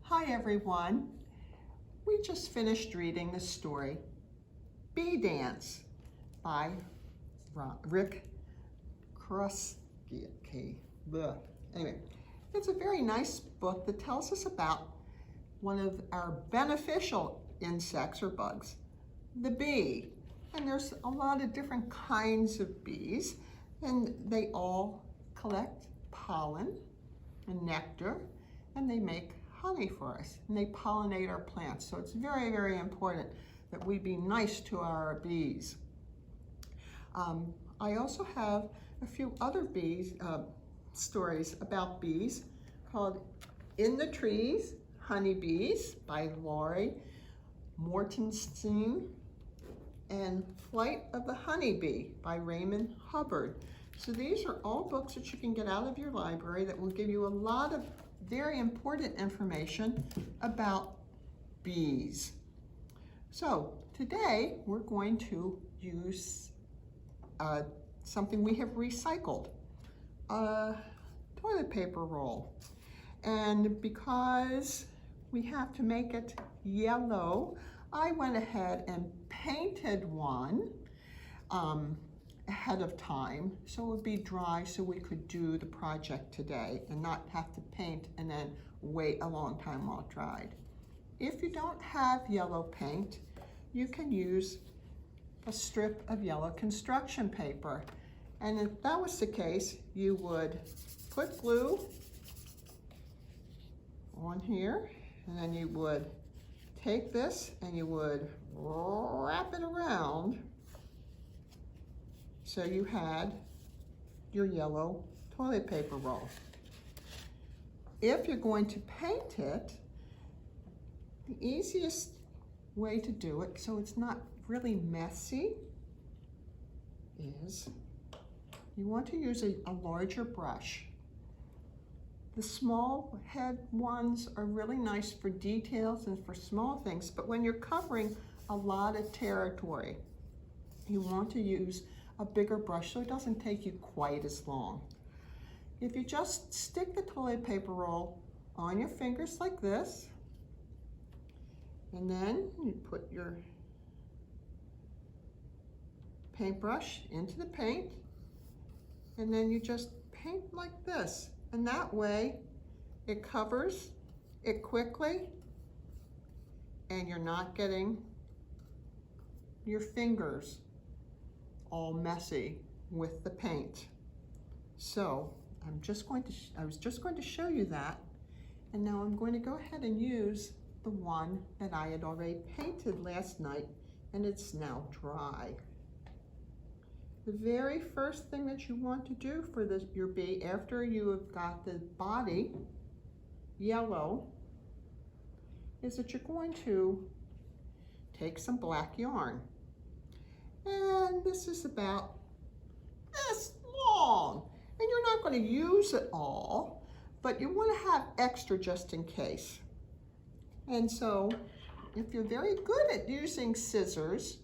Hi everyone. We just finished reading the story Bee Dance by Rick Krusky. Anyway, it's a very nice book that tells us about one of our beneficial insects or bugs, the bee. And there's a lot of different kinds of bees, and they all collect pollen and nectar, and they make honey for us, and they pollinate our plants. So it's very, very important that we be nice to our bees. I also have a few other stories about bees called In the Trees, Honeybees by Laurie Mortenstein, and Flight of the Honeybee by Raymond Hubbard. So these are all books that you can get out of your library that will give you a lot of very important information about bees. So today we're going to use something we have recycled, a toilet paper roll. And because we have to make it yellow, I went ahead and painted one ahead of time so it would be dry so we could do the project today and not have to paint and then wait a long time while it dried. If you don't have yellow paint, you can use a strip of yellow construction paper. And if that was the case, you would put glue on here, and then you would take this and you would wrap it around so you had your yellow toilet paper roll. If you're going to paint it, the easiest way to do it so it's not really messy is you want to use a larger brush. The small head ones are really nice for details and for small things, but when you're covering a lot of territory, you want to use a bigger brush so it doesn't take you quite as long. If you just stick the toilet paper roll on your fingers like this, and then you put your paintbrush into the paint, and then you just paint like this. And that way it covers it quickly and you're not getting your fingers all messy with the paint. So I was just going to show you that, and now I'm going to go ahead and use the one that I had already painted last night, and it's now dry. The very first thing that you want to do for your bee after you have got the body yellow is that you're going to take some black yarn. And this is about this long. And you're not going to use it all, but you want to have extra just in case. And so if you're very good at using scissors,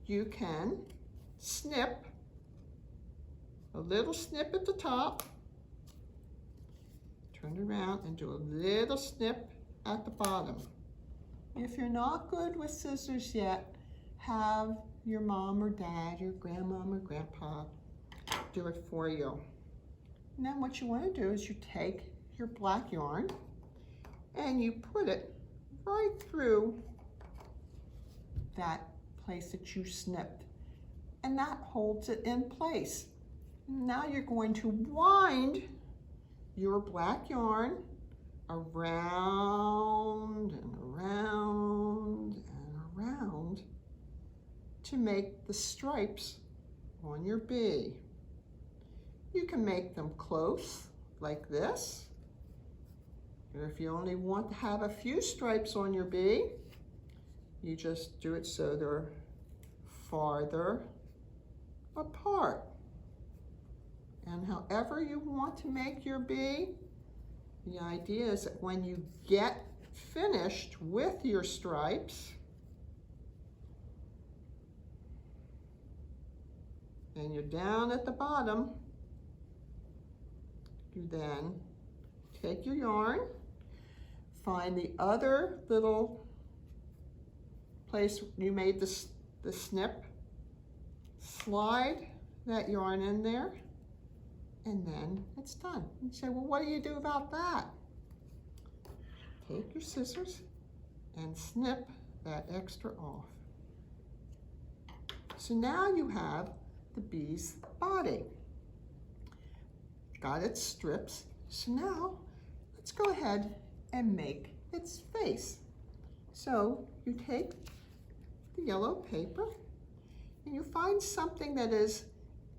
you can snip a little snip at the top, turn it around and do a little snip at the bottom. If you're not good with scissors yet, have your mom or dad, your grandmom or grandpa do it for you. And then what you want to do is you take your black yarn and you put it right through that place that you snipped, and that holds it in place. Now you're going to wind your black yarn around and around and around to make the stripes on your bee. You can make them close like this, or if you only want to have a few stripes on your bee, you just do it so they're farther apart. And however you want to make your bee, the idea is that when you get finished with your stripes, and you're down at the bottom, you then take your yarn, find the other little place you made the snip, slide that yarn in there, and then it's done. You say, well, what do you do about that? Take your scissors and snip that extra off. So now you have the bee's body. Got its strips. So now let's go ahead and make its face. So you take the yellow paper and you find something that is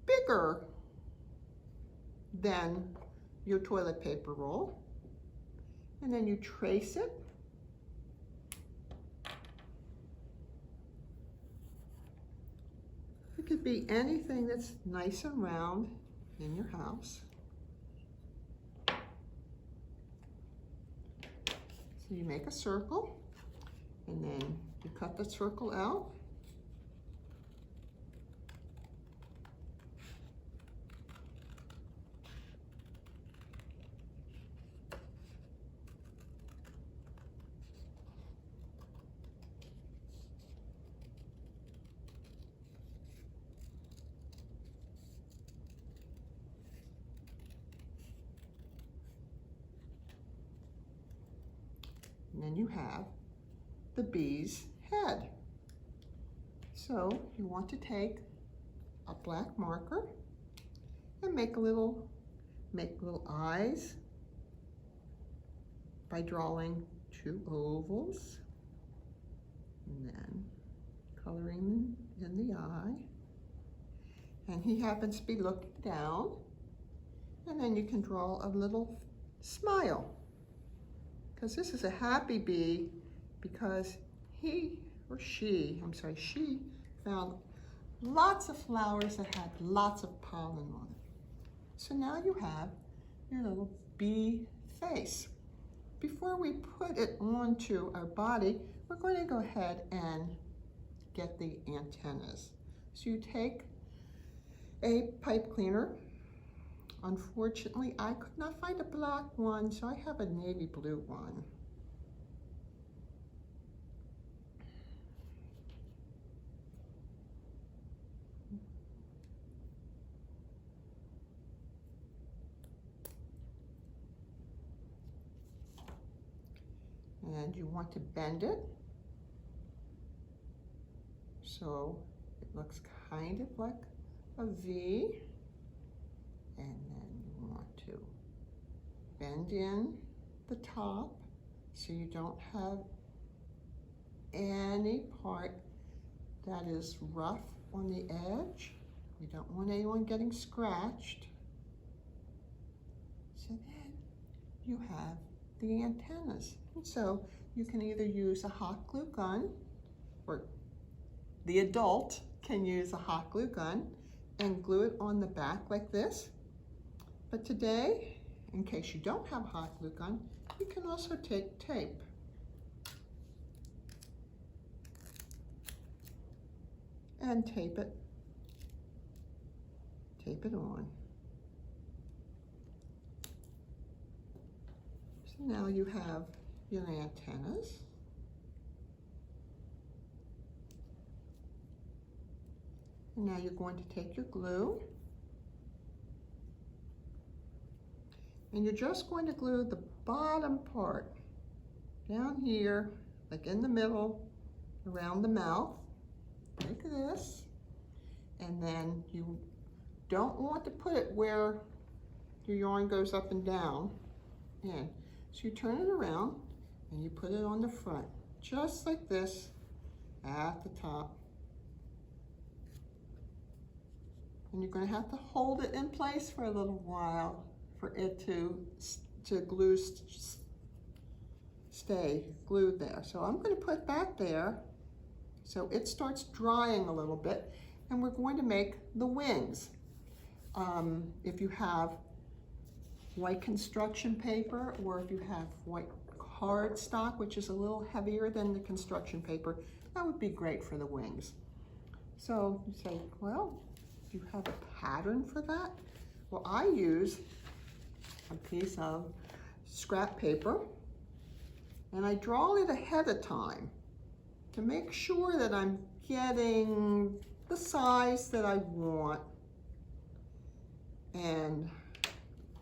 bigger than your toilet paper roll, and then you trace it. It could be anything that's nice and round in your house. So you make a circle, and then you cut the circle out. And then you have the bee's head. So you want to take a black marker and make little eyes by drawing 2 ovals, and then coloring in the eye. And he happens to be looking down, and then you can draw a little smile. Because this is a happy bee, because she found lots of flowers that had lots of pollen on it. So now you have your little bee face. Before we put it onto our body, we're going to go ahead and get the antennas. So you take a pipe cleaner. Unfortunately, I could not find a black one, so I have a navy blue one. And you want to bend it so it looks kind of like a V. And then you want to bend in the top so you don't have any part that is rough on the edge. You don't want anyone getting scratched. So then you have the antennas. And so you can either use a hot glue gun, or the adult can use a hot glue gun and glue it on the back like this. But today, in case you don't have a hot glue gun, you can also take tape. And tape it on. So now you have your antennas. And now you're going to take your glue, and you're just going to glue the bottom part down here, like in the middle, around the mouth, like this. And then you don't want to put it where your yarn goes up and down. And so you turn it around and you put it on the front, just like this at the top. And you're going to have to hold it in place for a little while for it to glue stay glued there. So I'm going to put that there so it starts drying a little bit, and we're going to make the wings. If you have white construction paper, or if you have white cardstock, which is a little heavier than the construction paper, that would be great for the wings. So you say, well, do you have a pattern for that? Well, I use a piece of scrap paper, And I draw it ahead of time to make sure that I'm getting the size that I want. And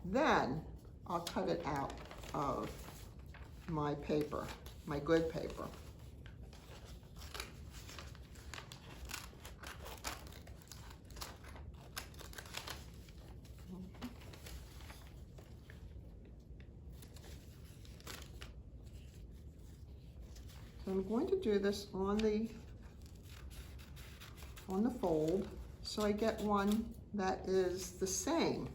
then I'll cut it out of my paper, my good paper. So I'm going to do this on the fold, so I get one that is the same.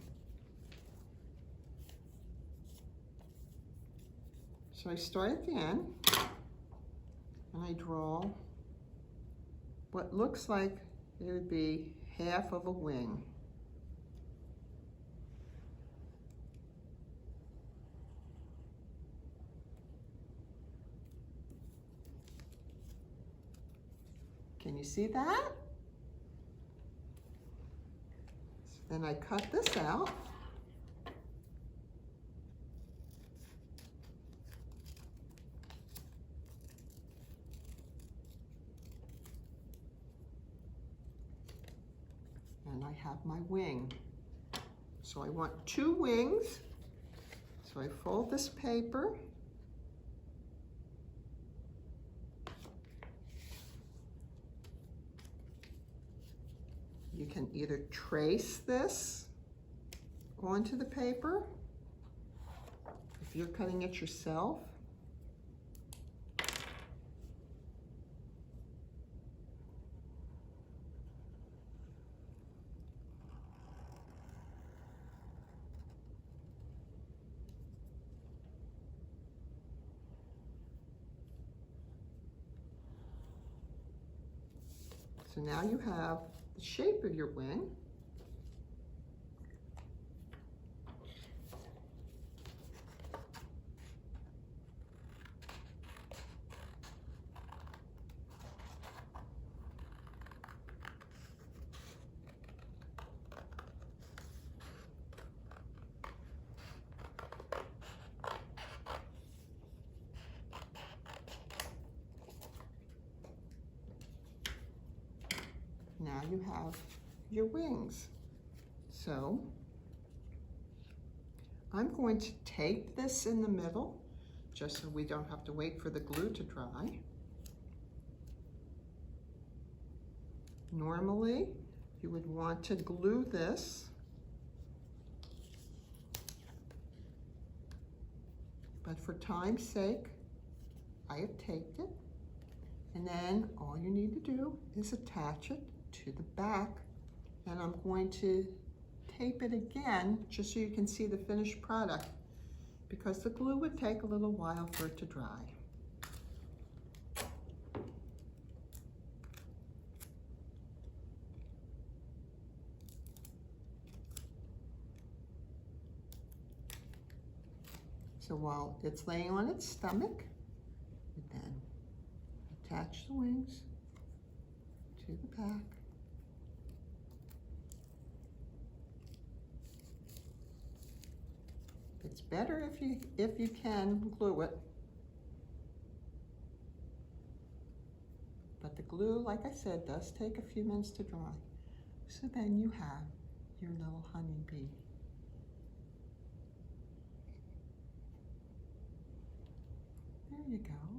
So I start at the end, and I draw what looks like it would be half of a wing. Can you see that? Then I cut this out. And I have my wing. So I want 2 wings. So I fold this paper. You can either trace this onto the paper if you're cutting it yourself. So now you have the shape of your wing. Now you have your wings. So I'm going to tape this in the middle just so we don't have to wait for the glue to dry. Normally, you would want to glue this, but for time's sake, I have taped it. And then all you need to do is attach it to the back, and I'm going to tape it again just so you can see the finished product, because the glue would take a little while for it to dry. So while it's laying on its stomach, you then attach the wings to the back. It's better if you can glue it. But the glue, like I said, does take a few minutes to dry. So then you have your little honeybee. There you go.